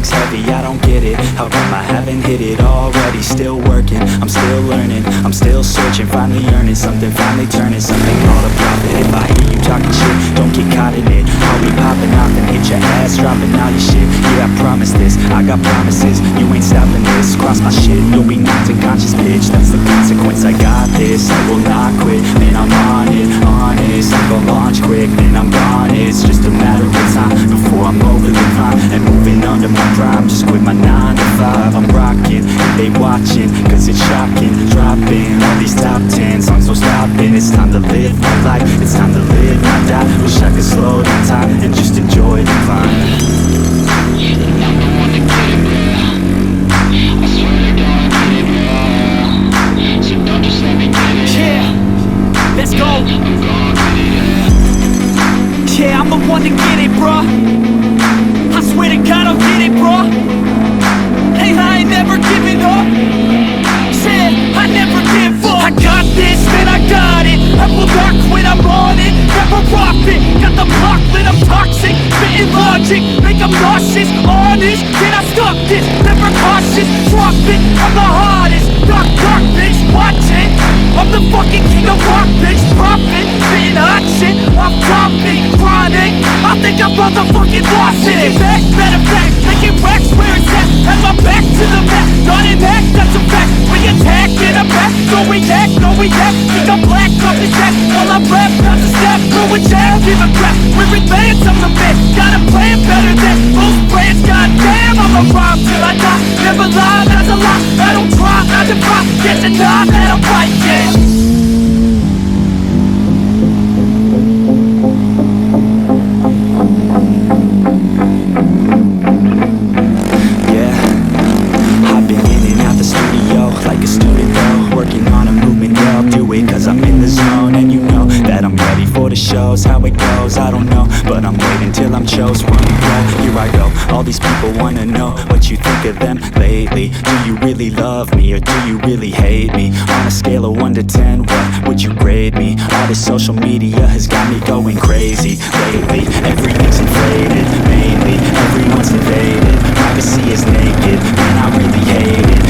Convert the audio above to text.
legs heavy, I don't get it. How come I haven't hit it already? Still working, I'm still learning, I'm still searching, finally earning something, finally turning something called a profit. If I hear you talking shit, don't get caught in it. I'll be popping off and hit your ass, dropping all your shit. Yeah, I promise this, I got promises, you ain't stopping this. Cross my shit, you'll be knocked unconscious, bitch. That's the consequence, I got this, I will not quit. Man, I'm on it, honest, I'm gon' launch quick, then I'm gone. It's just a matter of time before I'm over the climb and moving under my prime. Just quit my 9 to 5, I'm rocking, they watching, cause it's shocking. Dropping all these top 10 songs, so stopping. It's time to live my life, it's time to live my die. Wish I could slow down time and just enjoy the climb. Let's go. Yeah, I'm the one to get it, bruh. I swear to God I'll get it, bruh. Hey, I ain't never giving up. Said I never give up. I got this, man, I got it. I will not quit, I'm on it. Never profit, got the block lit, I'm toxic. Spitting logic, make them nauseous. Honest, then I stop this. Never cautious, drop it. I'm the hardest. Dark, bitch, watch it. I'm the fucking king of rock, bitch. Profit, spitting hot shit. I'm topic, chronic. I think I'm motherfucking lost it. Back, matter of fact, making racks where it's at. Have my back to the back, done it back, that's a fact. We attack in a back, don't react, no react. Think I'm black, up the jack. While I rap, not to step, through a jab, give a crap. We're advanced, I'm the man. Got a plan better than most brands. Goddamn, I'm a rhyme till I die. Never lie, that's a lie. I don't try, I defy. Get the time that I'm right, yeah. Like a student though, working on a movement, yeah, I'll do it cause I'm in the zone. And you know that I'm ready for the shows. How it goes, I don't know, but I'm waiting till I'm chose. One go, here I go, all these people wanna know what you think of them lately. Do you really love me, or do you really hate me? On a scale of 1 to 10, what would you grade me? All this social media has got me going crazy lately. Everything's inflated, mainly, everyone's invaded. Privacy is naked, and I really hate it.